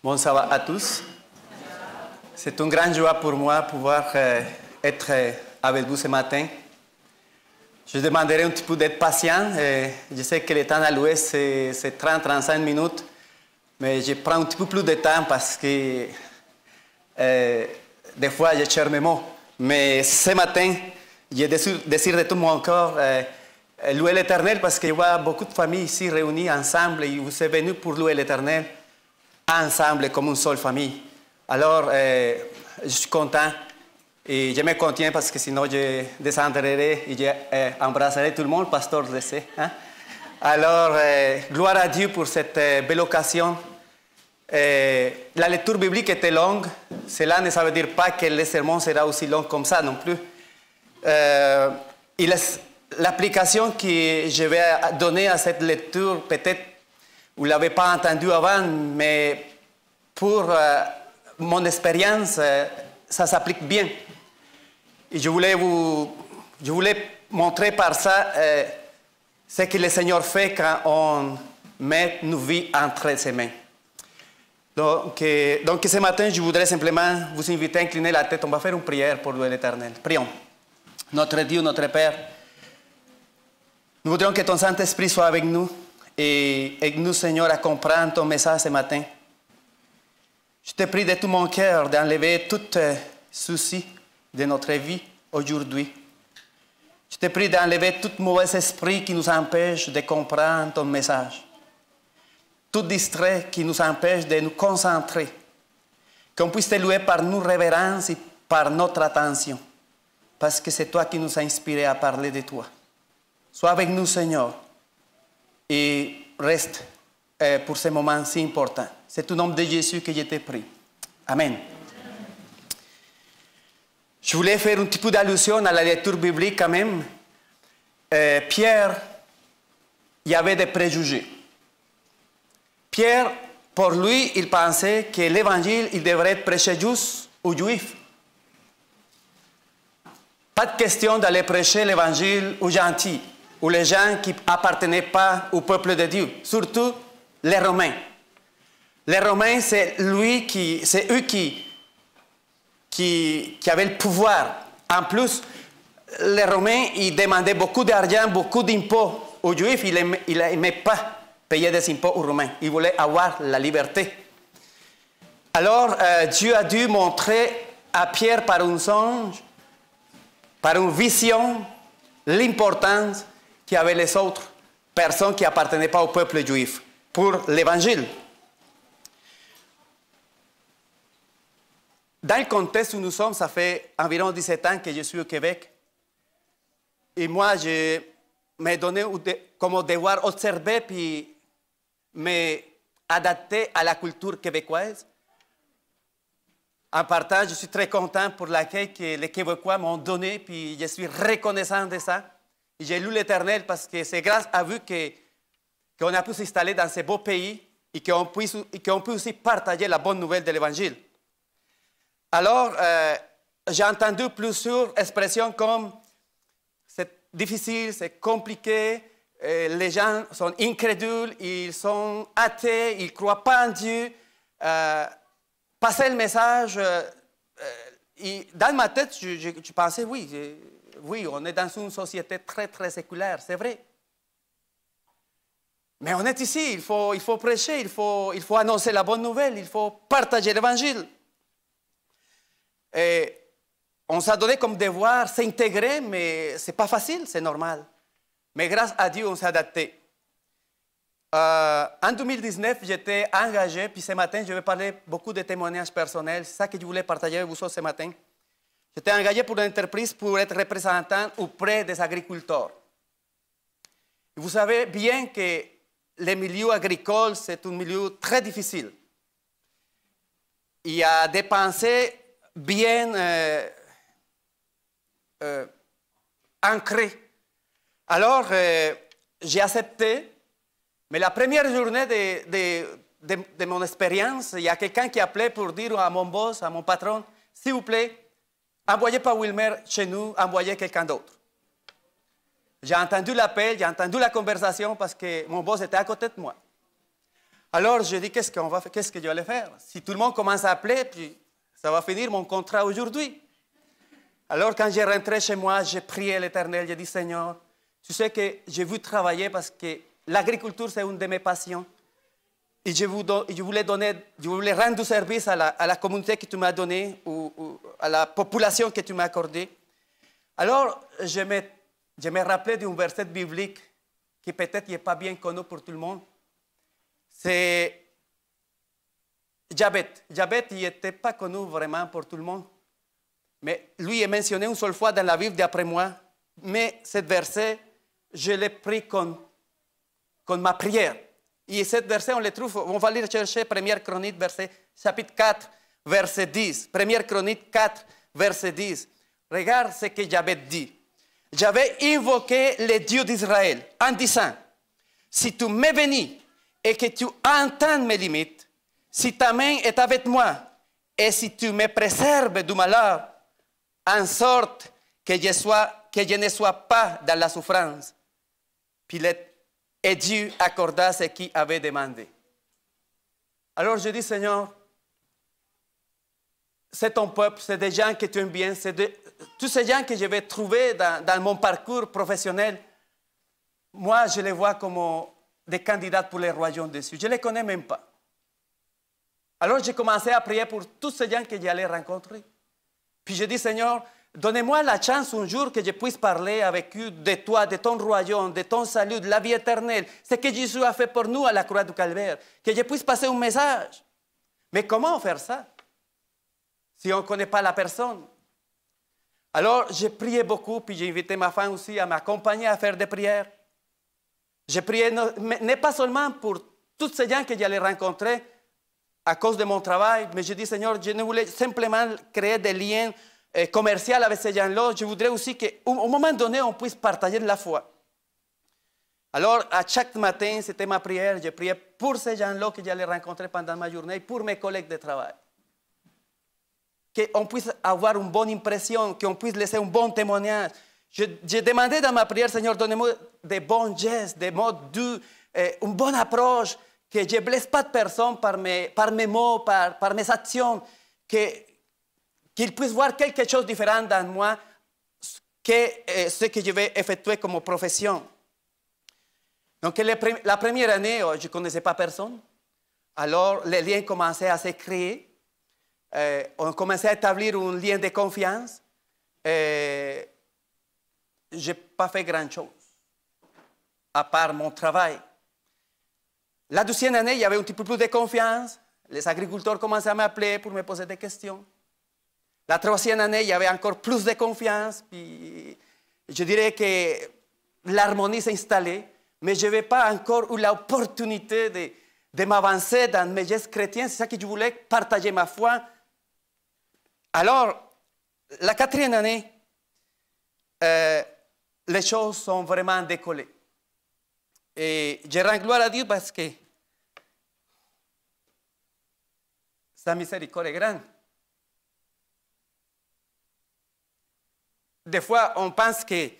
Bon, ça va à tous. C'est une grande joie pour moi de pouvoir être avec vous ce matin. Je demanderai un petit peu d'être patient. Je sais que le temps alloué, c'est 30-35 minutes, mais je prends un petit peu plus de temps parce que des fois, je cherche mes mots. Mais ce matin, je désire de tout mon corps louer l'Éternel parce qu'il y a beaucoup de familles ici réunies ensemble et vous êtes venus pour louer l'Éternel ensemble comme une seule famille. Alors, je suis content et je me contiens parce que sinon je descendrai et je embrasserai tout le monde, pasteur le sait. Hein? Alors, gloire à Dieu pour cette belle occasion. La lecture biblique était longue. Cela ne veut dire pas que le sermon sera aussi long comme ça non plus. L'application que je vais donner à cette lecture, peut-être vous ne l'avez pas entendu avant, mais pour mon expérience, ça s'applique bien. Et je voulais montrer par ça ce que le Seigneur fait quand on met nos vies entre ses mains. Donc, ce matin, je voudrais simplement vous inviter à incliner la tête. On va faire une prière pour louer l'Éternel. Prions. Notre Dieu, notre Père, nous voudrions que ton Saint-Esprit soit avec nous et aide-nous, Seigneur, à comprendre ton message ce matin. Je te prie de tout mon cœur d'enlever tout souci de notre vie aujourd'hui. Je te prie d'enlever tout mauvais esprit qui nous empêche de comprendre ton message. Tout distrait qui nous empêche de nous concentrer. Qu'on puisse te louer par nos révérences et par notre attention. Parce que c'est toi qui nous as inspirés à parler de toi. Sois avec nous, Seigneur. Et reste pour ce moment si important. C'est au nom de Jésus que je te prie. Amen. Je voulais faire un petit peu d'allusion à la lecture biblique quand même. Pierre, il y avait des préjugés. Pierre, pour lui, il pensait que l'évangile, il devrait être prêché juste aux Juifs. Pas de question d'aller prêcher l'évangile aux gentils, ou les gens qui n'appartenaient pas au peuple de Dieu, surtout les Romains. Les Romains, c'est eux qui avaient le pouvoir. En plus, les Romains, ils demandaient beaucoup d'argent, beaucoup d'impôts aux Juifs. Ils n'aimaient pas payer des impôts aux Romains. Ils voulaient avoir la liberté. Alors, Dieu a dû montrer à Pierre par un songe, par une vision, l'importance qu'avaient les autres personnes qui n'appartenaient pas au peuple juif pour l'évangile. Dans le contexte où nous sommes, ça fait environ 17 ans que je suis au Québec. Et moi, je me donné comme devoir observer puis m'adapter à la culture québécoise. En partant, je suis très content pour l'accueil que les Québécois m'ont donné, puis je suis reconnaissant de ça. Et j'ai lu l'Éternel parce que c'est grâce à vous qu'on a pu s'installer dans ce beau pays et qu'on peut aussi partager la bonne nouvelle de l'Évangile. Alors, j'ai entendu plusieurs expressions comme c'est difficile, c'est compliqué, les gens sont incrédules, ils sont athées, ils ne croient pas en Dieu. Passer le message, dans ma tête, je pensais, oui, on est dans une société très, très séculaire, c'est vrai. Mais on est ici, il faut prêcher, il faut annoncer la bonne nouvelle, il faut partager l'Évangile. Et on s'est donné comme devoir s'intégrer, mais ce n'est pas facile, c'est normal. Mais grâce à Dieu, on s'est adapté. En 2019, j'étais engagé, puis ce matin, je vais parler beaucoup de témoignages personnels. C'est ça que je voulais partager avec vous ce matin. J'étais engagé pour une entreprise pour être représentant auprès des agriculteurs. Et vous savez bien que le milieu agricole, c'est un milieu très difficile. Il y a des pensées bien ancrées. Alors, j'ai accepté. Mais la première journée de mon expérience, il y a quelqu'un qui appelait pour dire à mon boss, à mon patron, s'il vous plaît, envoyez pas Wilmer chez nous, envoyez quelqu'un d'autre. J'ai entendu l'appel, j'ai entendu la conversation parce que mon boss était à côté de moi. Alors, je dis, qu'est-ce que je vais faire? Si tout le monde commence à appeler, puis ça va finir mon contrat aujourd'hui. Alors, quand j'ai rentré chez moi, j'ai prié l'Éternel, j'ai dit, Seigneur, tu sais que j'ai voulu travailler parce que l'agriculture, c'est une de mes passions. Et je voulais rendre du service à la communauté que tu m'as donnée ou à la population que tu m'as accordée. Alors, je me rappelais d'un verset biblique qui peut-être n'est pas bien connu pour tout le monde. C'est Jabet. Jabet, il n'était pas connu vraiment pour tout le monde. Mais lui est mentionné une seule fois dans la Bible d'après moi. Mais ce verset, je l'ai pris comme ma prière. Et ce verset, on le trouve, on va aller chercher 1 Chronique, chapitre 4, verset 10. 1 Chronique 4, verset 10. Regarde ce que Jabet dit. J'avais invoqué le Dieu d'Israël en disant, si tu me bénis et que tu entends mes limites, si ta main est avec moi et si tu me préserves du malheur, en sorte que je ne sois pas dans la souffrance. Pilate et Dieu accorda ce qu'il avait demandé. Alors je dis, Seigneur, c'est ton peuple, c'est des gens que tu aimes bien, tous ces gens que je vais trouver dans mon parcours professionnel. Moi, je les vois comme des candidats pour les royaumes des cieux. Je ne les connais même pas. Alors j'ai commencé à prier pour tous ces gens que j'allais rencontrer. Puis je dis, Seigneur, donnez-moi la chance un jour que je puisse parler avec eux de toi, de ton royaume, de ton salut, de la vie éternelle. Ce que Jésus a fait pour nous à la croix du Calvaire. Que je puisse passer un message. Mais comment faire ça si on ne connaît pas la personne? Alors j'ai prié beaucoup, puis j'ai invité ma femme aussi à m'accompagner à faire des prières. J'ai prié, non pas seulement pour tous ces gens que j'allais rencontrer à cause de mon travail, mais je dis, Seigneur, je ne voulais simplement créer des liens commerciaux avec ces gens-là. Je voudrais aussi qu'au moment donné, on puisse partager de la foi. Alors, à chaque matin, c'était ma prière. Je priais pour ces gens-là que j'allais rencontrer pendant ma journée, pour mes collègues de travail. Qu'on puisse avoir une bonne impression, qu'on puisse laisser un bon témoignage. J'ai demandé dans ma prière, Seigneur, donnez-moi des bons gestes, des mots doux, une bonne approche, que je ne blesse pas de personne par mes mots, par mes actions, qu'ils puissent voir quelque chose de différent dans moi que ce que je vais effectuer comme profession. Donc, la première année, je ne connaissais pas personne. Alors, les liens commençaient à se créer. On commençait à établir un lien de confiance. Je n'ai pas fait grand-chose, à part mon travail. La deuxième année, il y avait un petit peu plus de confiance. Les agriculteurs commençaient à m'appeler pour me poser des questions. La troisième année, il y avait encore plus de confiance. Puis je dirais que l'harmonie s'est installée, mais je n'avais pas encore eu l'opportunité de m'avancer dans mes gestes chrétiens. C'est ça que je voulais partager ma foi. Alors, la quatrième année, les choses sont vraiment décollées. Et je rends gloire à Dieu parce que sa miséricorde est grande. Des fois, on pense que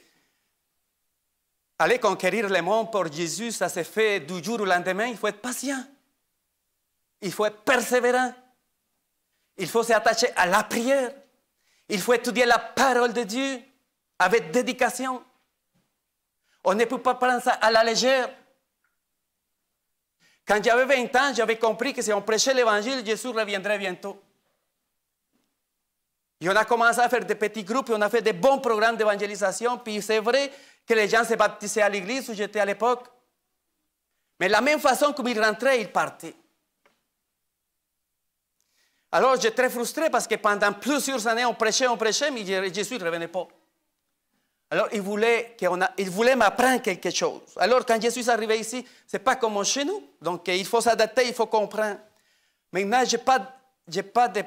aller conquérir le monde pour Jésus, ça se fait du jour au lendemain. Il faut être patient. Il faut être persévérant. Il faut s'attacher à la prière. Il faut étudier la parole de Dieu avec dédication. On ne peut pas prendre ça à la légère. Quand j'avais 20 ans, j'avais compris que si on prêchait l'évangile, Jésus reviendrait bientôt. Et on a commencé à faire des petits groupes, et on a fait des bons programmes d'évangélisation. Puis c'est vrai que les gens se baptisaient à l'église où j'étais à l'époque. Mais de la même façon comme ils rentraient, ils partaient. Alors j'étais très frustré parce que pendant plusieurs années, on prêchait, mais Jésus ne revenait pas. Alors, il voulait m'apprendre quelque chose. Alors, quand Jésus est arrivé ici, ce n'est pas comme chez nous. Donc, il faut s'adapter, il faut comprendre. Maintenant, je n'ai pas de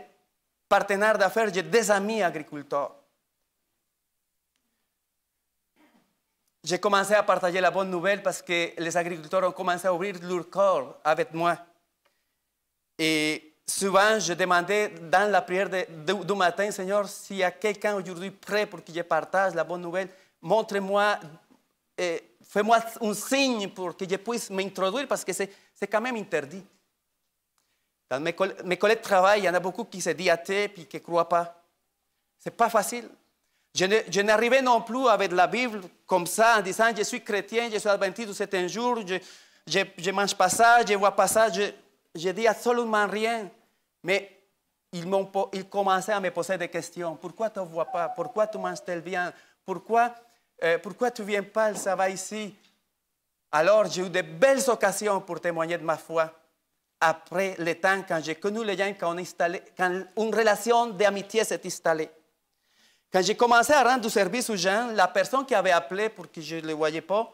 partenaire d'affaires, j'ai des amis agriculteurs. J'ai commencé à partager la bonne nouvelle parce que les agriculteurs ont commencé à ouvrir leur corps avec moi. Et souvent, je demandais dans la prière du matin, Seigneur, s'il y a quelqu'un aujourd'hui prêt pour que je partage la bonne nouvelle, montre-moi, fais-moi un signe pour que je puisse m'introduire parce que c'est quand même interdit. Dans mes collègues de travail, il y en a beaucoup qui se disent athées et qui ne croient pas. Ce n'est pas facile. Je n'arrivais non plus avec la Bible comme ça, en disant je suis chrétien, je suis adventiste du septième jour, je ne mange pas ça, je ne vois pas ça, je dis absolument rien. Mais ils commençaient à me poser des questions. Pourquoi tu ne vois pas? Pourquoi tu manges tel bien? Pourquoi tu ne viens pas le sabbat ici? Alors j'ai eu de belles occasions pour témoigner de ma foi. Après le temps, quand j'ai connu les gens, quand une relation d'amitié s'est installée. Quand j'ai commencé à rendre du service aux gens, la personne qui avait appelé pour que je ne le voyais pas,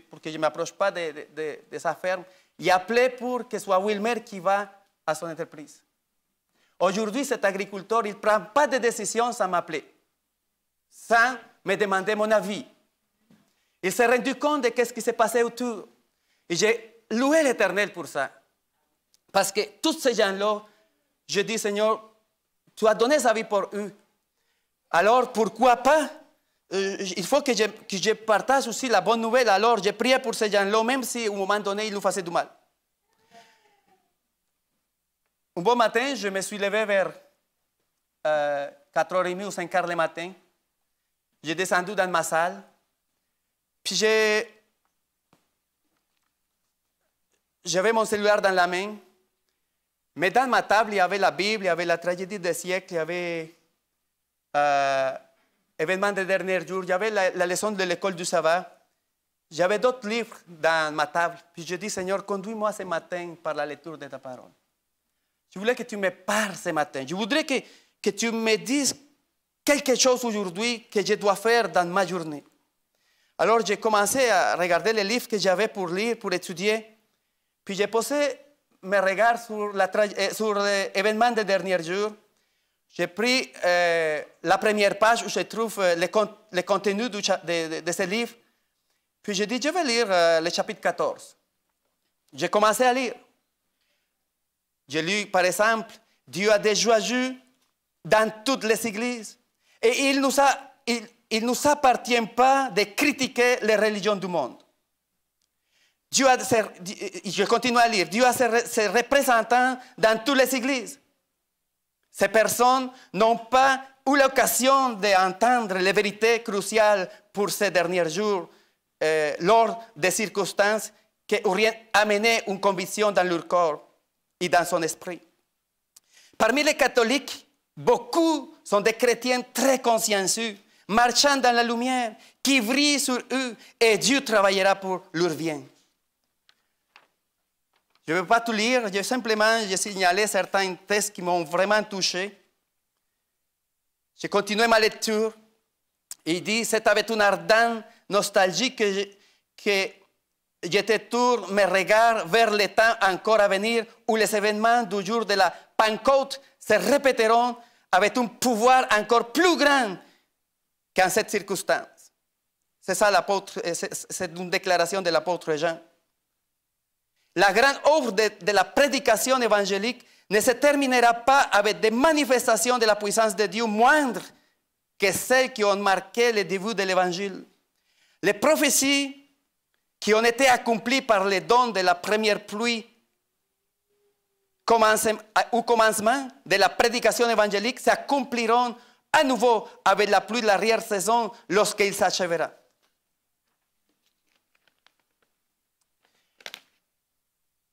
pour que je ne m'approche pas de sa ferme, il appelait pour que ce soit Wilmer qui va à son entreprise. Aujourd'hui, cet agriculteur, il ne prend pas de décision sans m'appeler, sans me demander mon avis. Il s'est rendu compte de ce qui s'est passé autour. Et j'ai loué l'Éternel pour ça. Parce que tous ces gens-là, je dis, Seigneur, tu as donné sa vie pour eux. Alors, pourquoi pas? Il faut que je partage aussi la bonne nouvelle. Alors, j'ai prié pour ces gens-là, même si, au moment donné, ils nous faisaient du mal. Un bon matin, je me suis levé vers 4h30 ou 5h le matin. J'ai descendu dans ma salle. Puis, j'avais mon cellulaire dans la main. Mais dans ma table, il y avait la Bible, il y avait la tragédie des siècles, il y avait événements des derniers jours, il y avait la leçon de l'école du sabbat. J'avais d'autres livres dans ma table. Puis je dis, Seigneur, conduis-moi ce matin par la lecture de ta parole. Je voulais que tu me parles ce matin. Je voudrais que tu me dises quelque chose aujourd'hui que je dois faire dans ma journée. Alors j'ai commencé à regarder les livres que j'avais pour lire, pour étudier. Puis j'ai posé mes regards sur l'événement des derniers jours. J'ai pris la première page où je trouve le contenu de ce livre. Puis j'ai dit, je vais lire le chapitre 14. J'ai commencé à lire. J'ai lu, par exemple, Dieu a des joyeux dans toutes les églises. Et il ne nous appartient pas de critiquer les religions du monde. Je continue à lire. Dieu a ses représentants dans toutes les églises. Ces personnes n'ont pas eu l'occasion d'entendre les vérités cruciales pour ces derniers jours lors des circonstances qui auraient amené une conviction dans leur corps et dans son esprit. Parmi les catholiques, beaucoup sont des chrétiens très consciencieux, marchant dans la lumière, qui brillent sur eux et Dieu travaillera pour leur bien. Je ne vais pas tout lire, j'ai signalé certains textes qui m'ont vraiment touché. J'ai continué ma lecture. Il dit, c'est avec une ardente nostalgie que je détourne mes regards vers le temps encore à venir où les événements du jour de la Pentecôte se répéteront avec un pouvoir encore plus grand qu'en cette circonstance. C'est ça l'apôtre, c'est une déclaration de l'apôtre Jean. La grande œuvre de la prédication évangélique ne se terminera pas avec des manifestations de la puissance de Dieu moindres que celles qui ont marqué le début de l'évangile. Les prophéties qui ont été accomplies par les dons de la première pluie au commencement de la prédication évangélique s'accompliront à nouveau avec la pluie de l'arrière-saison lorsqu'il s'achèvera.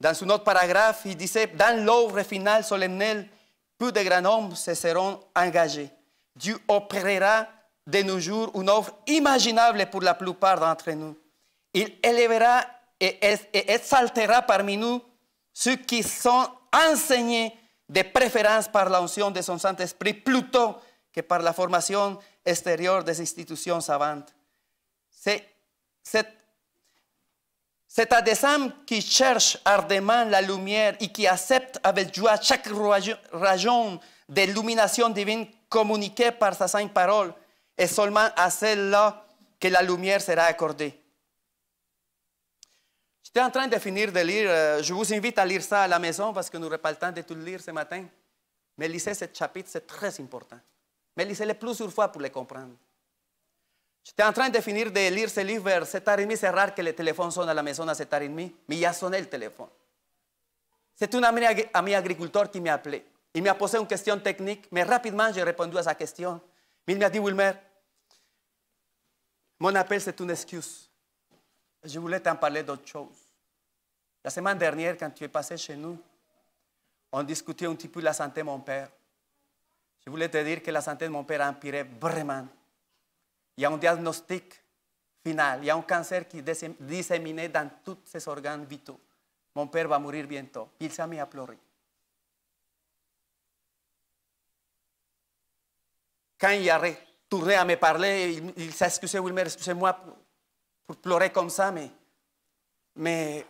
Dans un autre paragraphe, il disait, dans l'œuvre finale solennelle, plus de grands nombres se seront engagés. Dieu opérera de nos jours une œuvre imaginable pour la plupart d'entre nous. Il élèvera et exaltera parmi nous ceux qui sont enseignés de préférence par l'onction de son Saint-Esprit plutôt que par la formation extérieure des institutions savantes. C'est à des âmes qui cherchent ardemment la lumière et qui acceptent avec joie chaque rayon d'illumination divine communiquée par sa sainte parole, et seulement à celle-là que la lumière sera accordée. J'étais en train de finir de lire, je vous invite à lire ça à la maison parce que nous n'aurons pas le temps de tout lire ce matin. Mais lisez ce chapitre, c'est très important. Mais lisez-le plusieurs fois pour le comprendre. J'étais en train de finir de lire ce livre vers 7h30. C'est rare que le téléphone sonne à la maison à 7h30, mais il a sonné le téléphone. C'est un ami agriculteur qui m'a appelé. Il m'a posé une question technique, mais rapidement, j'ai répondu à sa question. Mais il m'a dit, Wilmer, mon appel, c'est une excuse. Je voulais t'en parler d'autre chose. La semaine dernière, quand tu es passé chez nous, on discutait un petit peu de la santé de mon père. Je voulais te dire que la santé de mon père a empiré vraiment. Il y a un diagnostic final. Il y a un cancer qui est disséminé dans tous ses organes vitaux. Mon père va mourir bientôt. Il s'est mis à pleurer. Quand il a retourné à me parler, il s'est excusé, Wilmer, excusez-moi pour pleurer comme ça, mais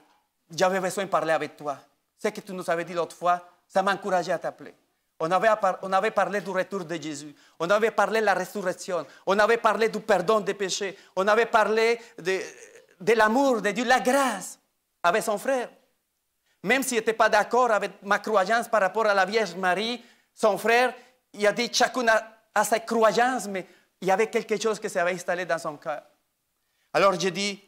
j'avais besoin de parler avec toi. Ce que tu nous avais dit l'autre fois, ça m'a encouragé à t'appeler. On avait parlé du retour de Jésus. On avait parlé de la résurrection. On avait parlé du pardon des péchés. On avait parlé de l'amour de Dieu, la grâce avec son frère. Même s'il n'était pas d'accord avec ma croyance par rapport à la Vierge Marie, son frère, il a dit chacun a sa croyance, mais il y avait quelque chose qui s'avait installé dans son cœur. Alors j'ai dit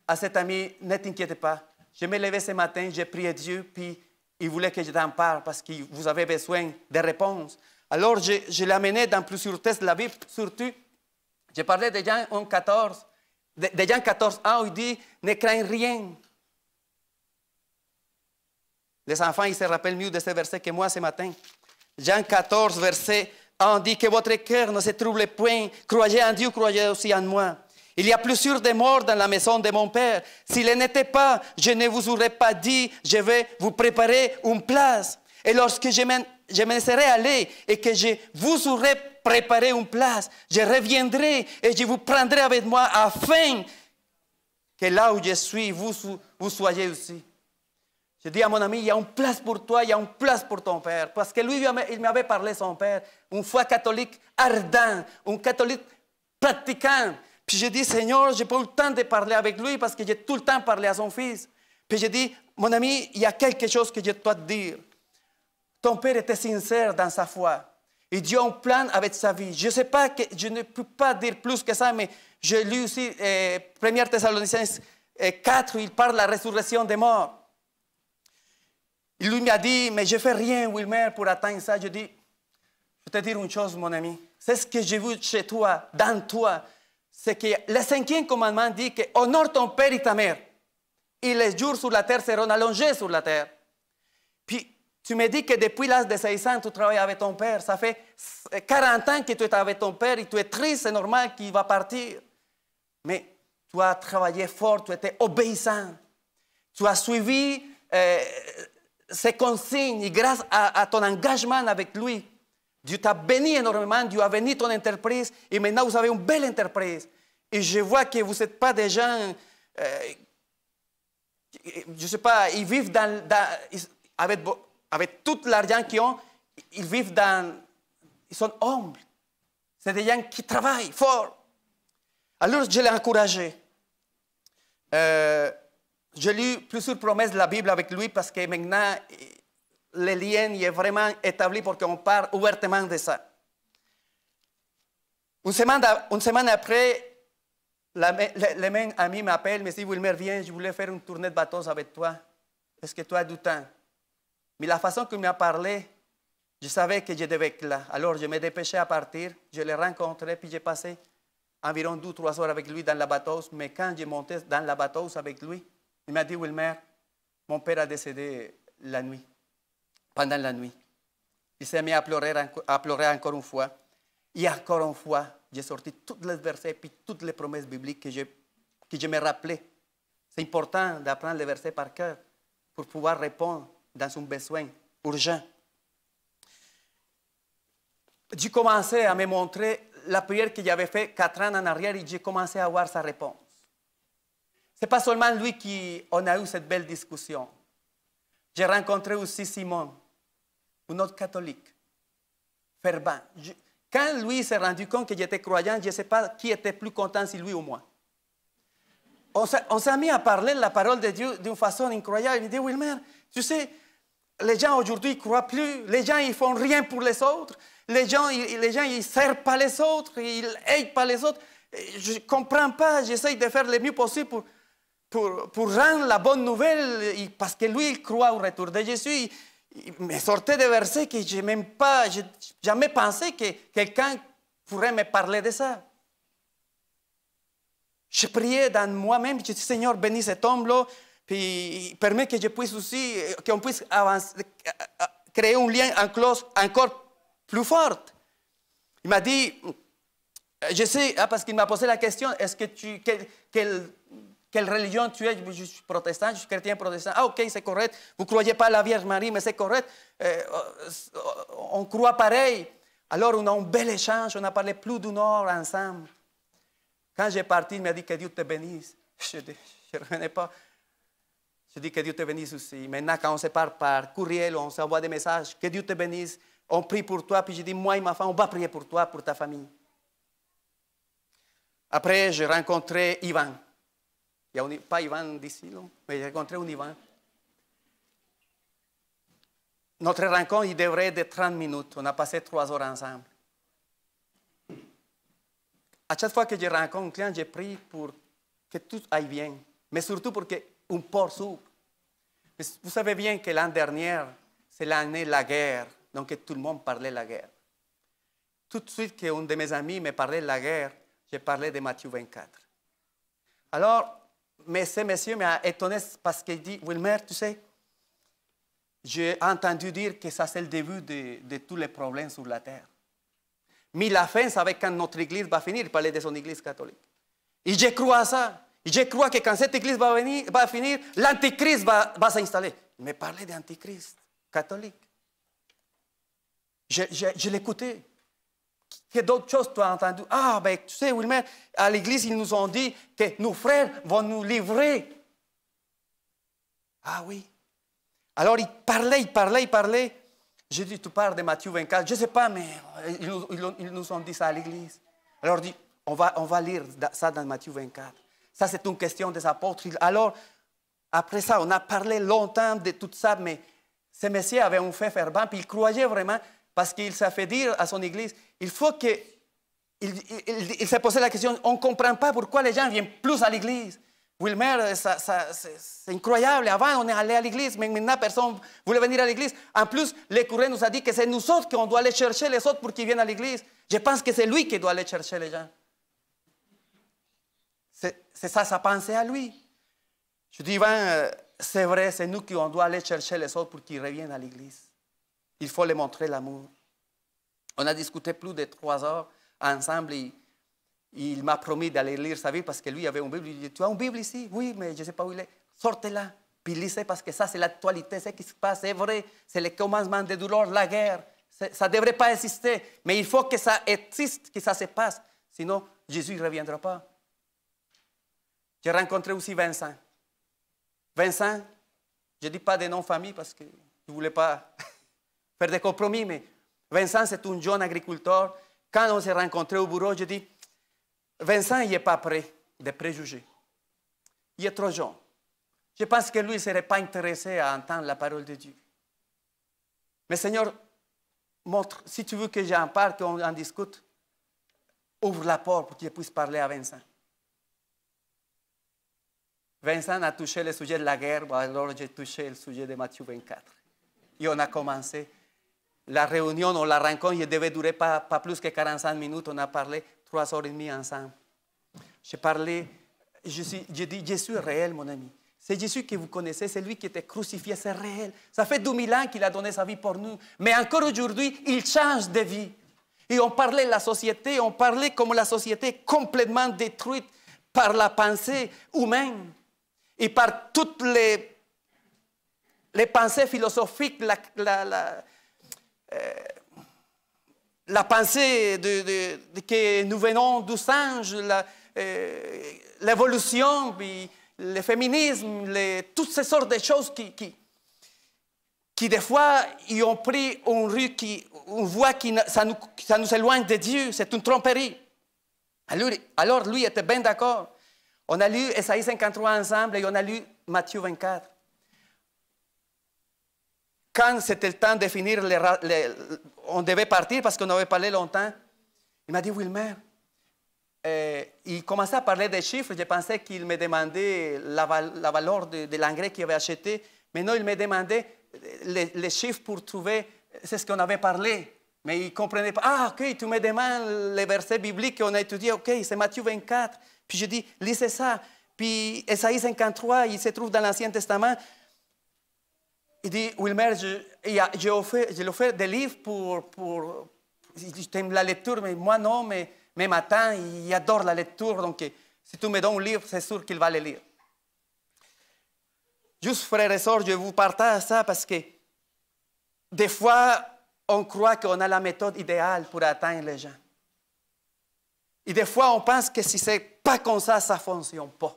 à cet ami, ne t'inquiète pas. Je me levais ce matin, j'ai prié Dieu, puis il voulait que je t'en parle parce que vous avez besoin de réponses. Alors, je l'ai amené dans plusieurs textes de la Bible, surtout, j'ai parlé de Jean 14, de Jean 14, 1, où il dit, ne crains rien. Les enfants, ils se rappellent mieux de ce verset que moi ce matin. Jean 14, verset 1, dit que votre cœur ne se trouble point. Croyez en Dieu, croyez aussi en moi. Il y a plusieurs de morts dans la maison de mon Père. S'il n'était pas, je ne vous aurais pas dit, je vais vous préparer une place. Et lorsque je me serai allé et que je vous aurai préparé une place, je reviendrai et je vous prendrai avec moi afin que là où je suis, vous soyez aussi. Je dis à mon ami, il y a une place pour toi, il y a une place pour ton père. Parce que lui, il m'avait parlé, son père, une foi catholique ardent, un catholique pratiquant. Puis j'ai dit, Seigneur, je n'ai pas eu le temps de parler avec lui parce que j'ai tout le temps parlé à son fils. Puis j'ai dit, mon ami, il y a quelque chose que je dois te dire. Ton père était sincère dans sa foi. Et Dieu a un plan avec sa vie. Je ne sais pas, je ne peux pas dire plus que ça, mais je lis aussi 1 Thessaloniciens 4, où il parle de la résurrection des morts. Il lui m'a dit, mais je ne fais rien, Wilmer, pour atteindre ça. Je dis, je vais te dire une chose, mon ami. C'est ce que j'ai vu chez toi, dans toi. C'est que le 5e commandement dit que honore ton père et ta mère. Et les jours sur la terre seront allongés sur la terre. Puis, tu me dis que depuis l'âge de 16 ans, tu travailles avec ton père. Ça fait 40 ans que tu es avec ton père et tu es triste, c'est normal qu'il va partir. Mais tu as travaillé fort, tu étais obéissant. Tu as suivi ses consignes et grâce à ton engagement avec lui, Dieu t'a béni énormément, Dieu a béni ton entreprise et maintenant vous avez une belle entreprise. Et je vois que vous n'êtes pas des gens, je ne sais pas, ils vivent avec tout l'argent qu'ils ont, ils sont humbles. C'est des gens qui travaillent fort. Alors je l'ai encouragé. J'ai lu plusieurs promesses de la Bible avec lui parce que maintenant, le lien est vraiment établi pour qu'on parle ouvertement de ça. Une semaine après, le même ami m'appelle, me dit, Wilmer, viens, je voulais faire une tournée de bateaux avec toi. Est-ce que tu as du temps? Mais la façon qu'il m'a parlé, je savais que je devais être là. Alors je me dépêchais à partir, je l'ai rencontré, puis j'ai passé environ 2-3 heures avec lui dans la bateau. Mais quand j'ai monté dans la bateau avec lui, il m'a dit, Wilmer, mon père a décédé la nuit, pendant la nuit. Il s'est mis à pleurer encore une fois. Et encore une fois, j'ai sorti tous les versets et toutes les promesses bibliques que je me rappelais. C'est important d'apprendre les versets par cœur pour pouvoir répondre dans un besoin urgent. J'ai commencé à me montrer la prière que j'avais faite 4 ans en arrière et j'ai commencé à avoir sa réponse. Ce n'est pas seulement lui qu'on a eu cette belle discussion. J'ai rencontré aussi Simon, un autre catholique, fervent. Quand lui s'est rendu compte que j'étais croyant, je ne sais pas qui était plus content, si lui ou moi. On s'est mis à parler de la parole de Dieu d'une façon incroyable. Il me dit, Wilmer, tu sais, les gens aujourd'hui ne croient plus, les gens ils font rien pour les autres, les gens ils ne servent pas les autres, ils n'aident pas les autres. Je ne comprends pas, j'essaye de faire le mieux possible pour rendre la bonne nouvelle, parce que lui, il croit au retour de Jésus. Il me sortait des versets que je n'ai jamais pensé que quelqu'un pourrait me parler de ça. Je priais dans moi-même, je dis, Seigneur, bénis cet homme-là, puis permet que je puisse aussi, qu'on puisse avancer, créer un lien encore plus fort. Il m'a dit, je sais, parce qu'il m'a posé la question, est-ce que quelle religion tu es? Je suis protestant, je suis chrétien protestant. Ah, ok, c'est correct. Vous ne croyez pas à la Vierge Marie, mais c'est correct. On croit pareil. Alors, on a un bel échange. On a parlé plus d'une heure ensemble. Quand j'ai parti, il m'a dit que Dieu te bénisse. Je ne revenais pas. Je dis que Dieu te bénisse aussi. Maintenant, quand on se parle par courriel, on s'envoie des messages, que Dieu te bénisse. On prie pour toi. Puis je dis, moi et ma femme, on va prier pour toi, pour ta famille. Après, j'ai rencontré Ivan. Il n'y a pas Ivan d'ici, mais j'ai rencontré un Ivan. Notre rencontre, il devrait être de 30 minutes. On a passé 3 heures ensemble. À chaque fois que je rencontre un client, je prie pour que tout aille bien, mais surtout pour qu'une porte s'ouvre. Vous savez bien que l'an dernier, c'est l'année de la guerre, donc tout le monde parlait de la guerre. Tout de suite qu'un de mes amis me parlait de la guerre, j'ai parlé de Matthieu 24. Alors, mais ce monsieur m'a étonné parce qu'il dit, Wilmer, tu sais, j'ai entendu dire que ça c'est le début de tous les problèmes sur la terre. Mais la fin, c'est quand notre église va finir, il parlait de son église catholique. Et je crois à ça. Et je crois que quand cette église va finir, l'antichrist va s'installer. Il me parlait d'antichrist catholique. Je l'écoutais. Que d'autres choses tu as entendu? Ah, ben tu sais, Wilmer, à l'église, ils nous ont dit que nos frères vont nous livrer. Ah oui. Alors, il parlait. J'ai dit, tu parles de Matthieu 24. Je ne sais pas, mais ils nous ont dit ça à l'église. Alors, il dit, on va lire ça dans Matthieu 24. Ça, c'est une question des apôtres. Alors, après ça, on a parlé longtemps de tout ça, mais ce monsieur avait un fait fervent, puis il croyait vraiment, parce qu'il s'est fait dire à son église, il faut que... Il s'est posé la question, on ne comprend pas pourquoi les gens viennent plus à l'église. Wilmer, c'est incroyable. Avant, on est allé à l'église, mais maintenant, personne ne voulait venir à l'église. En plus, le curé nous a dit que c'est nous autres qu'on doit aller chercher les autres pour qu'ils viennent à l'église. Je pense que c'est lui qui doit aller chercher les gens. C'est ça sa pensée à lui. Je dis, Ivan, c'est vrai, c'est nous qui on doit aller chercher les autres pour qu'ils reviennent à l'église. Il faut leur montrer l'amour. On a discuté plus de 3 heures ensemble et il m'a promis d'aller lire sa Bible parce que lui avait une Bible. Il dit, tu as une Bible ici? Oui, mais je ne sais pas où il est. Sortez-la, puis lisez parce que ça c'est l'actualité, ce qui se passe, c'est vrai, c'est le commencement des douleurs, la guerre. Ça ne devrait pas exister, mais il faut que ça existe, que ça se passe. Sinon, Jésus ne reviendra pas. J'ai rencontré aussi Vincent. Vincent, je ne dis pas de nom de famille parce que je ne voulais pas faire des compromis, mais Vincent, c'est un jeune agriculteur. Quand on s'est rencontrés au bureau, je dis, Vincent, il n'est pas prêt de préjuger. Il est trop jeune. Je pense que lui ne serait pas intéressé à entendre la parole de Dieu. Mais Seigneur, montre, si tu veux que j'en parle, qu'on en discute, ouvre la porte pour que je puisse parler à Vincent. Vincent a touché le sujet de la guerre, alors j'ai touché le sujet de Matthieu 24. Et on a commencé. La réunion ou la rencontre, elle devait durer pas plus que 45 minutes. On a parlé 3h30 ensemble. J'ai parlé, j'ai dit, Jésus est réel, mon ami. C'est Jésus que vous connaissez, c'est lui qui était crucifié, c'est réel. Ça fait 2000 ans qu'il a donné sa vie pour nous. Mais encore aujourd'hui, il change de vie. Et on parlait de la société, on parlait comme la société est complètement détruite par la pensée humaine et par toutes les pensées philosophiques, la pensée que nous venons du singe, l'évolution, le féminisme, toutes ces sortes de choses qui des fois, ils ont pris une voie ça nous éloigne de Dieu. C'est une tromperie. Alors, lui était bien d'accord. On a lu Ésaïe 53 ensemble et on a lu Matthieu 24. Quand c'était le temps de finir, on devait partir parce qu'on avait parlé longtemps. Il m'a dit, Wilmer, il commençait à parler des chiffres. Je pensais qu'il me demandait la valeur de l'engrais qu'il avait acheté. Mais non, il me demandait les chiffres pour trouver, c'est ce qu'on avait parlé. Mais il ne comprenait pas. Ah, ok, tu me demandes les versets bibliques qu'on a étudiés. Ok, c'est Matthieu 24. Puis je dis, lisez ça. Puis Ésaïe 53, il se trouve dans l'Ancien Testament. Il dit, Wilmer, je lui offert des livres pour tu aimes la lecture, mais moi non, mais Matin, il adore la lecture. Donc, si tu me donnes un livre, c'est sûr qu'il va le lire. Juste, frères et sœurs, je vous partage ça parce que des fois, on croit qu'on a la méthode idéale pour atteindre les gens. Et des fois, on pense que si ce n'est pas comme ça ne fonctionne pas.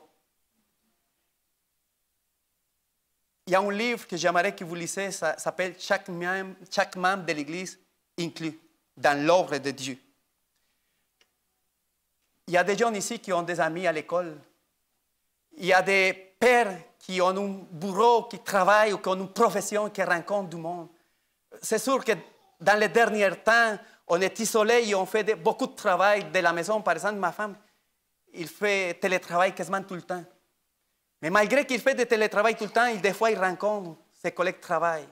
Il y a un livre que j'aimerais que vous lisiez, ça s'appelle « Chaque membre de l'Église inclus dans l'œuvre de Dieu ». Il y a des gens ici qui ont des amis à l'école. Il y a des pères qui ont un bureau, qui travaillent ou qui ont une profession, qui rencontrent du monde. C'est sûr que dans les derniers temps, on est isolé et on fait beaucoup de travail de la maison. Par exemple, ma femme, il fait télétravail quasiment tout le temps. Mais malgré qu'il fait du télétravail tout le temps, des fois, il rencontre ses collègues de travail.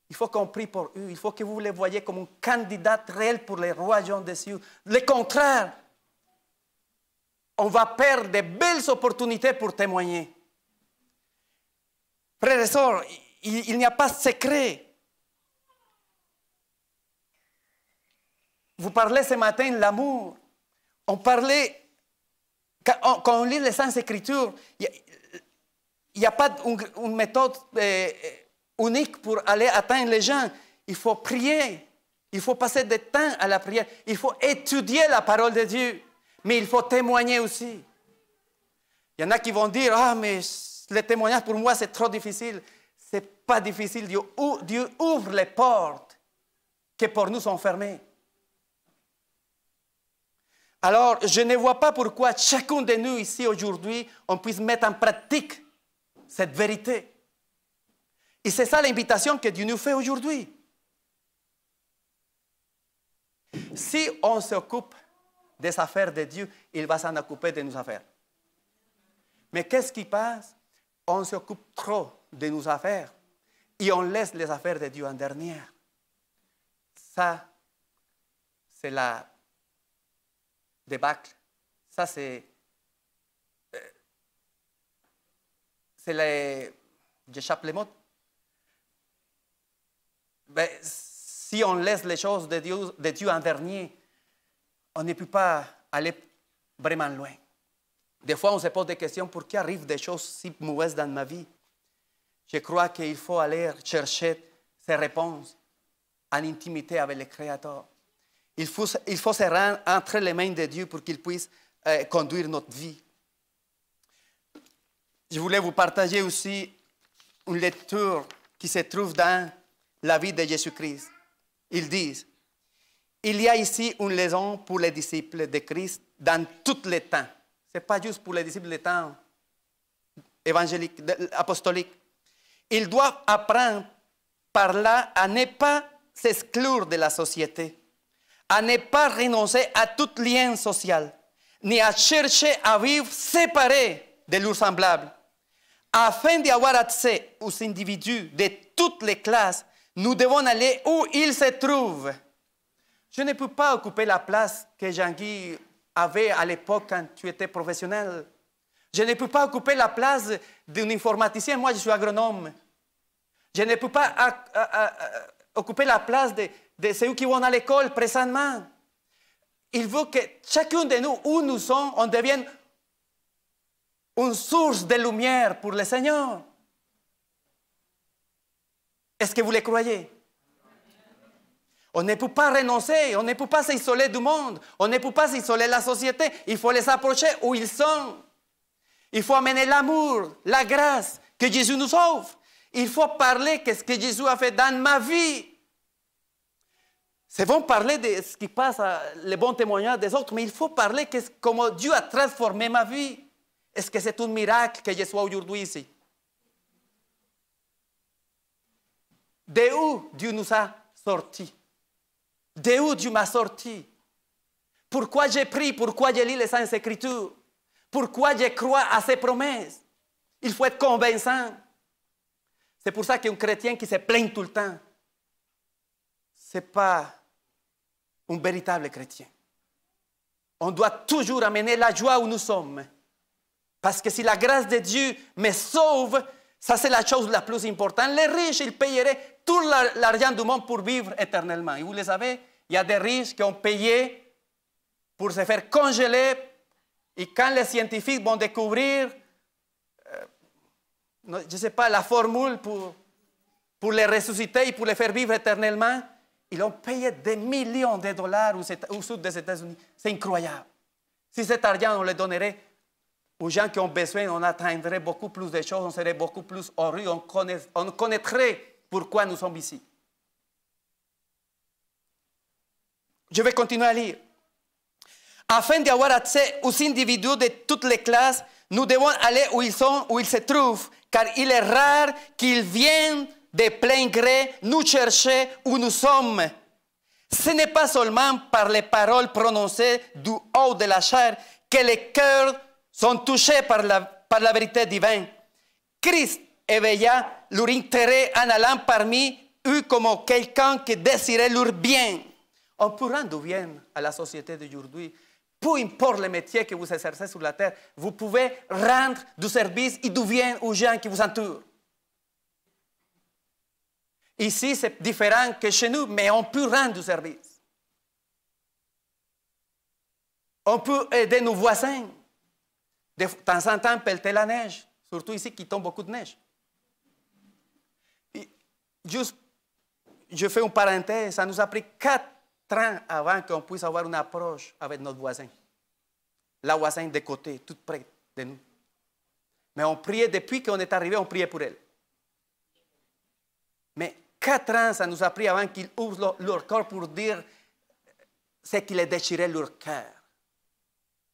Il faut qu'on prie pour eux. Il faut que vous les voyez comme un candidat réel pour les royaumes des cieux. Le contraire, on va perdre de belles opportunités pour témoigner. Frères et sœurs, il n'y a pas de secret. Vous parlez ce matin de l'amour. On parlait... Quand on lit les Saintes Écritures, il n'y a pas une méthode unique pour aller atteindre les gens. Il faut prier. Il faut passer du temps à la prière. Il faut étudier la parole de Dieu. Mais il faut témoigner aussi. Il y en a qui vont dire, ah, mais le témoignage pour moi, c'est trop difficile. Ce n'est pas difficile. Dieu ouvre les portes qui pour nous sont fermées. Alors, je ne vois pas pourquoi chacun de nous ici aujourd'hui, on puisse mettre en pratique cette vérité. Et c'est ça l'invitation que Dieu nous fait aujourd'hui. Si on s'occupe des affaires de Dieu, il va s'en occuper de nos affaires. Mais qu'est-ce qui passe? On s'occupe trop de nos affaires et on laisse les affaires de Dieu en dernière. Ça, c'est la débâcle. Ça, c'est les... J'échappe les mots. Mais si on laisse les choses de Dieu en dernier, on ne peut pas aller vraiment loin. Des fois, on se pose des questions, pourquoi arrivent des choses si mauvaises dans ma vie? Je crois qu'il faut aller chercher ces réponses en intimité avec le Créateur. Il faut se rendre entre les mains de Dieu pour qu'il puisse conduire notre vie. Je voulais vous partager aussi une lecture qui se trouve dans la vie de Jésus-Christ. Ils disent, il y a ici une leçon pour les disciples de Christ dans tous les temps. Ce n'est pas juste pour les disciples des temps évangéliques, apostoliques. Ils doivent apprendre par là à ne pas s'exclure de la société, à ne pas renoncer à tout lien social, ni à chercher à vivre séparés de leurs semblables. Afin d'avoir accès aux individus de toutes les classes, nous devons aller où ils se trouvent. Je ne peux pas occuper la place que Jean-Guy avait à l'époque quand tu étais professionnel. Je ne peux pas occuper la place d'un informaticien. Moi, je suis agronome. Je ne peux pas occuper la place de ceux qui vont à l'école présentement. Il faut que chacun de nous, où nous sommes, on devienne une source de lumière pour le Seigneur. Est-ce que vous le croyez? On ne peut pas renoncer, on ne peut pas s'isoler du monde, on ne peut pas s'isoler de la société. Il faut les approcher où ils sont. Il faut amener l'amour, la grâce que Jésus nous offre. Il faut parler de ce que Jésus a fait dans ma vie. C'est bon parler de ce qui passe, les bons témoignages des autres, mais il faut parler de comment Dieu a transformé ma vie. Est-ce que c'est un miracle que je sois aujourd'hui ici? De où Dieu nous a sortis? De où Dieu m'a sorti? Pourquoi j'ai pris? Pourquoi j'ai lu les Saintes Écritures? Pourquoi je crois à ses promesses? Il faut être convaincant. C'est pour ça qu'un chrétien qui se plaint tout le temps, ce n'est pas un véritable chrétien. On doit toujours amener la joie où nous sommes. Parce que si la grâce de Dieu me sauve, ça c'est la chose la plus importante. Les riches, ils paieraient tout l'argent du monde pour vivre éternellement. Et vous le savez, il y a des riches qui ont payé pour se faire congeler. Et quand les scientifiques vont découvrir, je ne sais pas, la formule pour les ressusciter et pour les faire vivre éternellement, ils ont payé des millions de dollars au sud des États-Unis. C'est incroyable. Si cet argent, on le donnerait aux gens qui ont besoin, on atteindrait beaucoup plus de choses, on serait beaucoup plus heureux, on connaîtrait pourquoi nous sommes ici. Je vais continuer à lire. Afin d'avoir accès aux individus de toutes les classes, nous devons aller où ils sont, où ils se trouvent, car il est rare qu'ils viennent de plein gré nous chercher où nous sommes. Ce n'est pas seulement par les paroles prononcées du haut de la chair que les cœurs sont touchés par la vérité divine. Christ éveilla leur intérêt en allant parmi eux comme quelqu'un qui désirait leur bien. On peut rendre bien à la société d'aujourd'hui. Peu importe le métier que vous exercez sur la terre, vous pouvez rendre du service et du bien aux gens qui vous entourent. Ici, c'est différent que chez nous, mais on peut rendre du service. On peut aider nos voisins. De temps en temps, pelleter la neige, surtout ici qui tombe beaucoup de neige. Et juste, je fais une parenthèse, ça nous a pris 4 ans avant qu'on puisse avoir une approche avec notre voisin. La voisine de côté, toute près de nous. Mais on priait, depuis qu'on est arrivé, on priait pour elle. Mais 4 ans, ça nous a pris avant qu'ils ouvrent leur corps pour dire ce qui les déchirait leur cœur.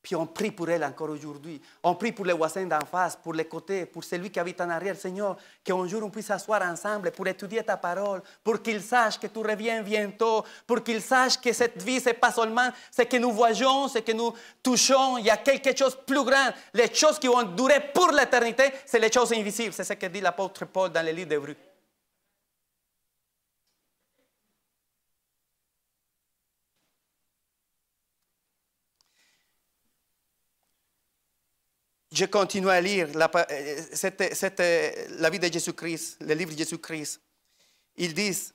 Puis on prie pour elle encore aujourd'hui. On prie pour les voisins d'en face, pour les côtés, pour celui qui habite en arrière. Seigneur, qu'un jour on puisse s'asseoir ensemble pour étudier ta parole, pour qu'ils sachent que tu reviens bientôt, pour qu'ils sachent que cette vie, ce n'est pas seulement ce que nous voyons, ce que nous touchons. Il y a quelque chose de plus grand. Les choses qui vont durer pour l'éternité, c'est les choses invisibles. C'est ce que dit l'apôtre Paul dans le livre d'Hébreux. Je continue à lire la vie de Jésus-Christ, le livre de Jésus-Christ. Ils disent,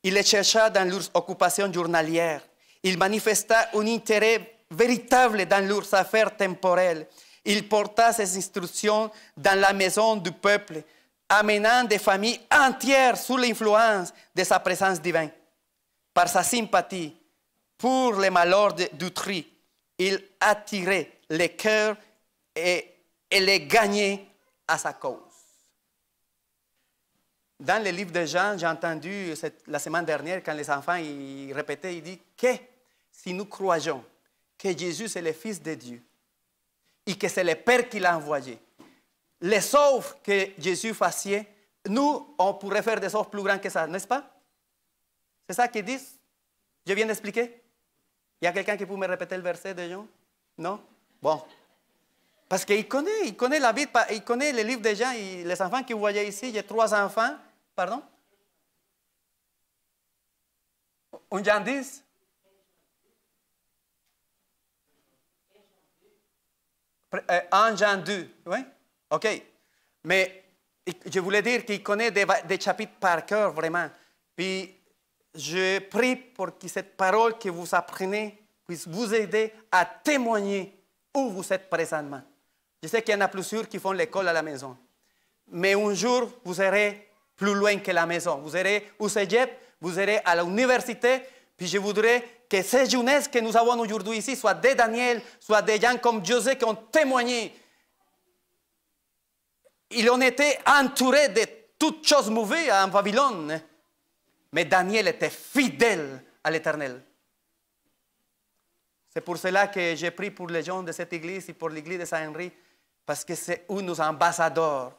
il les chercha dans leurs occupations journalières. Il manifesta un intérêt véritable dans leurs affaires temporelles. Il porta ses instructions dans la maison du peuple, amenant des familles entières sous l'influence de sa présence divine. Par sa sympathie pour les malheurs d'autrui, il attirait les cœurs et les gagner à sa cause. Dans le livre de Jean, j'ai entendu la semaine dernière, quand les enfants ils répétaient, ils disent que si nous croyons que Jésus est le Fils de Dieu et que c'est le Père qui l'a envoyé, les œuvres que Jésus faisait, nous, on pourrait faire des œuvres plus grandes que ça, n'est-ce pas? C'est ça qu'ils disent? Je viens d'expliquer? Il y a quelqu'un qui peut me répéter le verset de Jean? Non? Bon. Parce qu'il connaît la vie, il connaît les livres de Jean. Les enfants que vous voyez ici, j'ai 3 enfants. Pardon? Un Jean 10? Un Jean 2, oui? OK. Mais je voulais dire qu'il connaît des chapitres par cœur, vraiment. Puis je prie pour que cette parole que vous apprenez puisse vous aider à témoigner où vous êtes présentement. Je sais qu'il y en a plusieurs qui font l'école à la maison. Mais un jour, vous serez plus loin que la maison. Vous serez au cégep, vous serez à l'université. Puis je voudrais que ces jeunesses que nous avons aujourd'hui ici soient des Daniel, soient des gens comme José qui ont témoigné. Ils ont été entourés de toutes choses mauvaises en Babylone. Mais Daniel était fidèle à l'Éternel. C'est pour cela que j'ai prié pour les gens de cette église et pour l'église de Saint-Henri, parce que c'est eux nos ambassadeurs.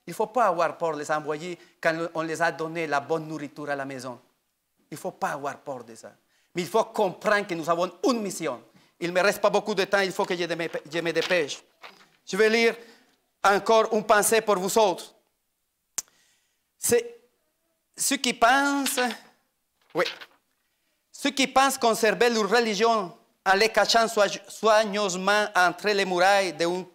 Il ne faut pas avoir peur de les envoyer quand on les a donné la bonne nourriture à la maison. Il ne faut pas avoir peur de ça. Mais il faut comprendre que nous avons une mission. Il ne me reste pas beaucoup de temps, il faut que je me dépêche. Je vais lire encore une pensée pour vous autres. C'est ceux qui pensent conserver leur religion en les cachant soigneusement entre les murailles d'une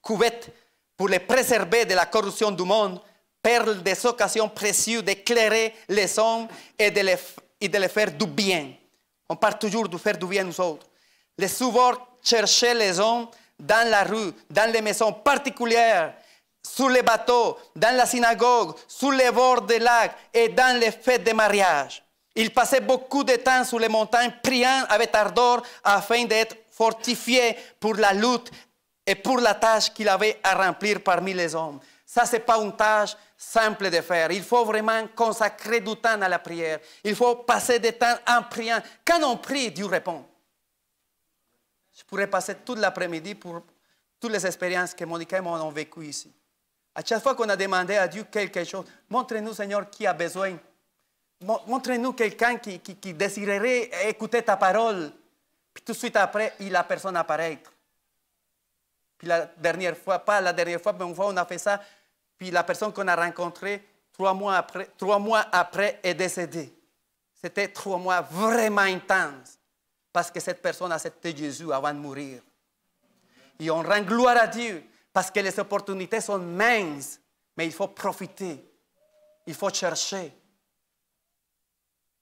cuvette pour les préserver de la corruption du monde, perdent des occasions précieuses d'éclairer les hommes et de les faire du bien. On parle toujours de faire du bien nous autres. Les souvent chercher les hommes dans la rue, dans les maisons particulières, sur les bateaux, dans la synagogue, sur les bords des lacs et dans les fêtes de mariage. Il passait beaucoup de temps sur les montagnes, priant avec ardeur afin d'être fortifié pour la lutte et pour la tâche qu'il avait à remplir parmi les hommes. Ça, ce n'est pas une tâche simple de faire. Il faut vraiment consacrer du temps à la prière. Il faut passer du temps en priant. Quand on prie, Dieu répond. Je pourrais passer toute l'après-midi pour toutes les expériences que Monica et moi avons vécues ici. À chaque fois qu'on a demandé à Dieu quelque chose, montre-nous, Seigneur, qui a besoin. Montre-nous quelqu'un qui désirerait écouter ta parole. Puis tout de suite après, la personne apparaît. Puis la dernière fois, pas la dernière fois, mais une fois on a fait ça, puis la personne qu'on a rencontrée, 3 mois après est décédée. C'était 3 mois vraiment intenses, parce que cette personne a accepté Jésus avant de mourir. Et on rend gloire à Dieu, parce que les opportunités sont minces, mais il faut profiter, il faut chercher.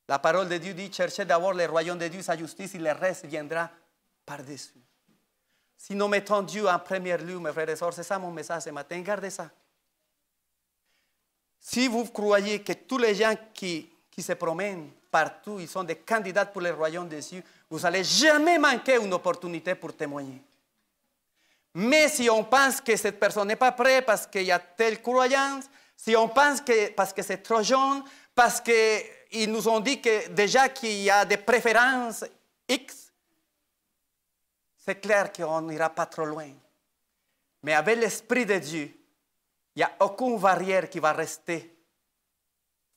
La parole de Dieu dit, cherchez d'abord le royaume de Dieu, sa justice, et le reste viendra par-dessus. Si nous mettons Dieu en premier lieu, mes frères et sœurs, c'est ça mon message ce matin, gardez ça. Si vous croyez que tous les gens qui se promènent partout, ils sont des candidats pour le royaume de Dieu, vous n'allez jamais manquer une opportunité pour témoigner. Mais si on pense que cette personne n'est pas prête parce qu'il y a telle croyance, si on pense que parce que c'est trop jeune, parce qu'ils nous ont dit que déjà qu'il y a des préférences X, c'est clair qu'on n'ira pas trop loin. Mais avec l'Esprit de Dieu, il n'y a aucune barrière qui va rester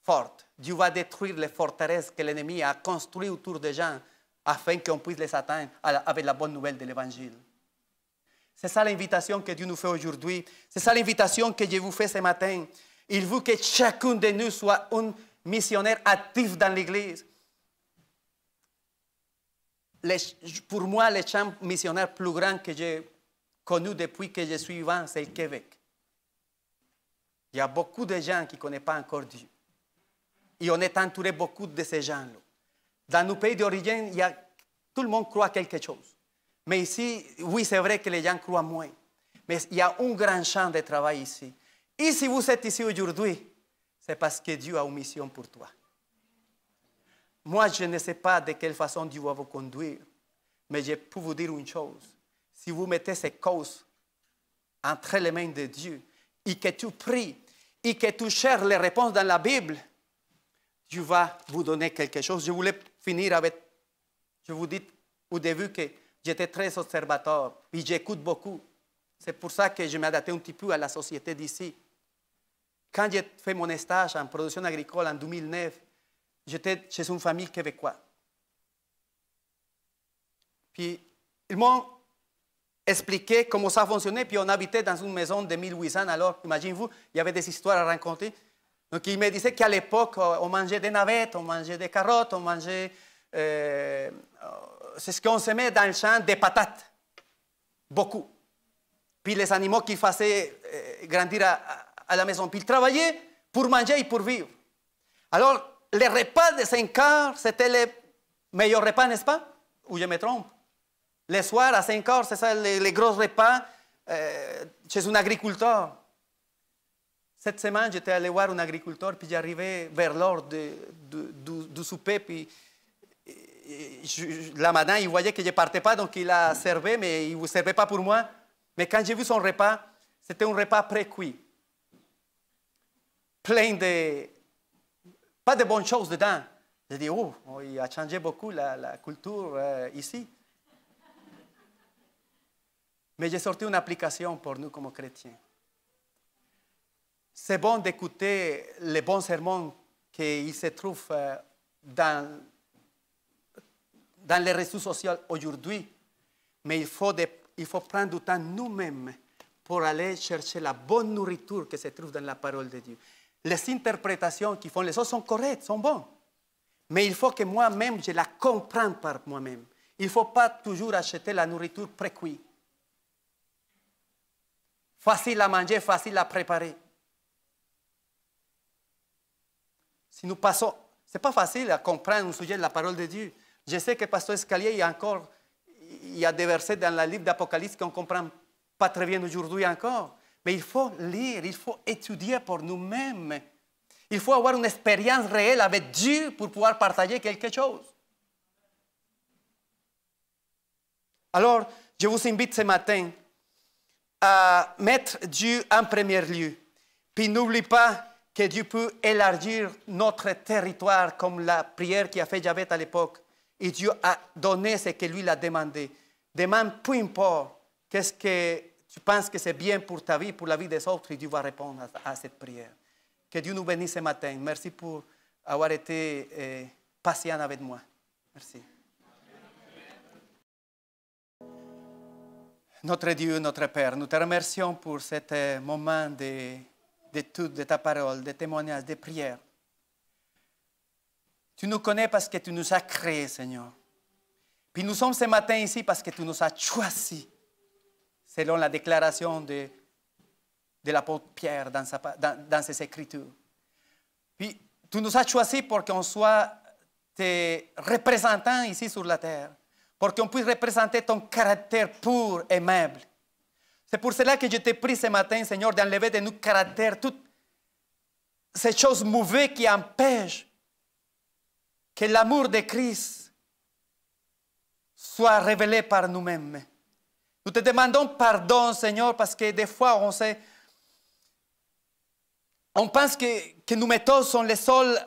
forte. Dieu va détruire les forteresses que l'ennemi a construites autour des gens afin qu'on puisse les atteindre avec la bonne nouvelle de l'Évangile. C'est ça l'invitation que Dieu nous fait aujourd'hui. C'est ça l'invitation que je vous fais ce matin. Il veut que chacun de nous soit un missionnaire actif dans l'Église. Pour moi, le champ missionnaire plus grand que j'ai connu depuis que je suis vivant, c'est le Québec. Il y a beaucoup de gens qui ne connaissent pas encore Dieu. Et on est entouré beaucoup de ces gens-là. Dans nos pays d'origine, tout le monde croit quelque chose. Mais ici, oui, c'est vrai que les gens croient moins. Mais il y a un grand champ de travail ici. Et si vous êtes ici aujourd'hui, c'est parce que Dieu a une mission pour toi. Moi, je ne sais pas de quelle façon Dieu va vous conduire, mais je peux vous dire une chose. Si vous mettez ces causes entre les mains de Dieu et que tu pries et que tu cherches les réponses dans la Bible, Dieu va vous donner quelque chose. Je voulais finir avec, je vous dis au début que j'étais très observateur et j'écoute beaucoup. C'est pour ça que je m'adaptais un petit peu à la société d'ici. Quand j'ai fait mon stage en production agricole en 2009, j'étais chez une famille québécoise. Puis, ils m'ont expliqué comment ça fonctionnait, puis on habitait dans une maison de 1800, alors, imaginez-vous, il y avait des histoires à raconter. Donc, ils me disaient qu'à l'époque, on mangeait des navettes, on mangeait des carottes, on mangeait, c'est ce qu'on se met dans le champ, des patates, beaucoup. Puis les animaux qui faisaient grandir à la maison. Puis ils travaillaient pour manger et pour vivre. Alors, les repas de 5 heures, c'était les meilleurs repas, n'est-ce pas? Ou je me trompe? Les soirs, à 5 heures, c'est ça, les gros repas chez un agriculteur. Cette semaine, j'étais allé voir un agriculteur, puis j'arrivais vers l'heure du souper, puis la madame, il voyait que je ne partais pas, donc il a servi, mais il ne servait pas pour moi. Mais quand j'ai vu son repas, c'était un repas pré-cuit. Plein de... pas de bonnes choses dedans. J'ai dit, oh, il a changé beaucoup la culture ici. Mais j'ai sorti une application pour nous comme chrétiens. C'est bon d'écouter les bons sermons qui se trouvent dans dans les réseaux sociaux aujourd'hui, mais il faut prendre du temps nous-mêmes pour aller chercher la bonne nourriture qui se trouve dans la parole de Dieu. Les interprétations qui font les autres sont correctes, sont bonnes. Mais il faut que moi-même, je la comprenne par moi-même. Il ne faut pas toujours acheter la nourriture pré-cuite. Facile à manger, facile à préparer. Si nous passons, ce n'est pas facile à comprendre un sujet de la parole de Dieu. Je sais que Pasteur Escalier, il y a des versets dans le livre d'Apocalypse qu'on ne comprend pas très bien aujourd'hui encore. Mais il faut lire, il faut étudier pour nous-mêmes. Il faut avoir une expérience réelle avec Dieu pour pouvoir partager quelque chose. Alors, je vous invite ce matin à mettre Dieu en premier lieu. Puis n'oublie pas que Dieu peut élargir notre territoire comme la prière qui a fait Javed à l'époque. Et Dieu a donné ce que lui l'a demandé. Demande peu importe qu'est-ce que tu penses que c'est bien pour ta vie, pour la vie des autres, et Dieu va répondre à cette prière. Que Dieu nous bénisse ce matin. Merci pour avoir été patient avec moi. Merci. Notre Dieu, notre Père, nous te remercions pour ce moment d'étude de ta parole, de témoignage, de prière. Tu nous connais parce que tu nous as créés, Seigneur. Puis nous sommes ce matin ici parce que tu nous as choisis, selon la déclaration de l'apôtre Pierre dans ses Écritures. Puis tu nous as choisis pour qu'on soit tes représentants ici sur la terre, pour qu'on puisse représenter ton caractère pur, aimable. C'est pour cela que je te prie ce matin, Seigneur, d'enlever de nos caractères toutes ces choses mauvaises qui empêchent que l'amour de Christ soit révélé par nous-mêmes. Nous te demandons pardon, Seigneur, parce que des fois, on pense que nos méthodes sont les seules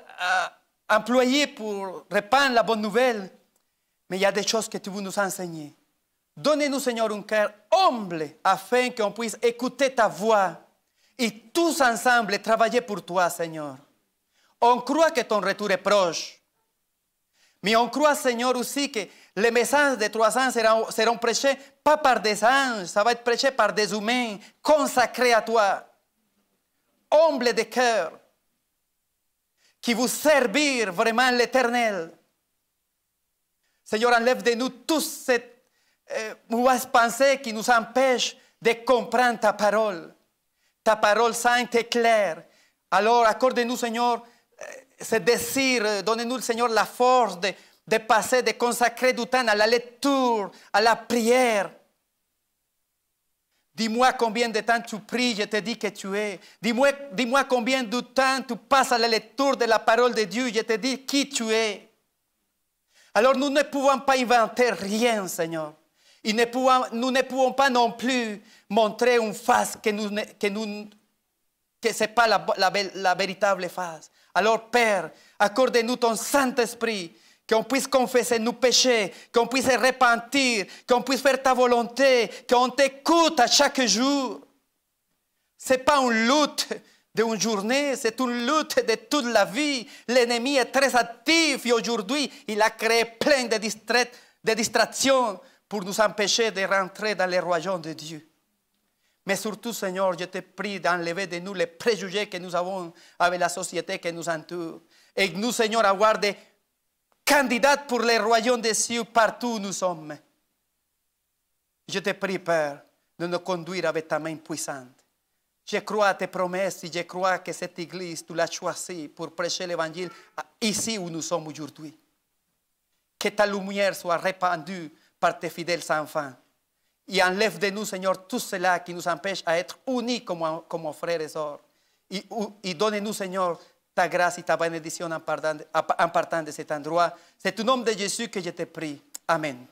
employées pour répandre la bonne nouvelle. Mais il y a des choses que tu veux nous enseigner. Donnez-nous, Seigneur, un cœur humble afin qu'on puisse écouter ta voix et tous ensemble travailler pour toi, Seigneur. On croit que ton retour est proche. Mais on croit, Seigneur, aussi que les messages de 300 seront prêchés pas par des anges, ça va être prêché par des humains consacrés à toi, humbles de cœur, qui vous servir vraiment l'Éternel. Seigneur, enlève de nous toute cette mauvaise pensée qui nous empêche de comprendre ta parole. Ta parole sainte et claire. Alors, accorde-nous, Seigneur, ce désir, donnez-nous, Seigneur, la force de passer, de consacrer du temps à la lecture, à la prière. Dis-moi combien de temps tu pries, je te dis que tu es. Dis-moi combien de temps tu passes à la lecture de la parole de Dieu, je te dis qui tu es. Alors nous ne pouvons pas inventer rien, Seigneur. Et nous ne pouvons pas non plus montrer une face que ce n'est pas la véritable face. Alors, Père, accorde-nous ton Saint-Esprit, qu'on puisse confesser nos péchés, qu'on puisse se repentir, qu'on puisse faire ta volonté, qu'on t'écoute à chaque jour. Ce n'est pas une lutte d'une journée, c'est une lutte de toute la vie. L'ennemi est très actif et aujourd'hui, il a créé plein de distractions pour nous empêcher de rentrer dans le royaume de Dieu. Mais surtout, Seigneur, je te prie d'enlever de nous les préjugés que nous avons avec la société qui nous entoure. Et nous, Seigneur, avoir des candidats pour le royaume des cieux partout où nous sommes. Je te prie, Père, de nous conduire avec ta main puissante. Je crois à tes promesses et je crois que cette église, tu l'as choisie pour prêcher l'évangile ici où nous sommes aujourd'hui. Que ta lumière soit répandue par tes fidèles enfants. Et enlève de nous, Seigneur, tout cela qui nous empêche à être unis comme frères et sœurs. Et donne-nous, Seigneur, ta grâce et ta bénédiction en partant de cet endroit. C'est au nom de Jésus que je te prie. Amen.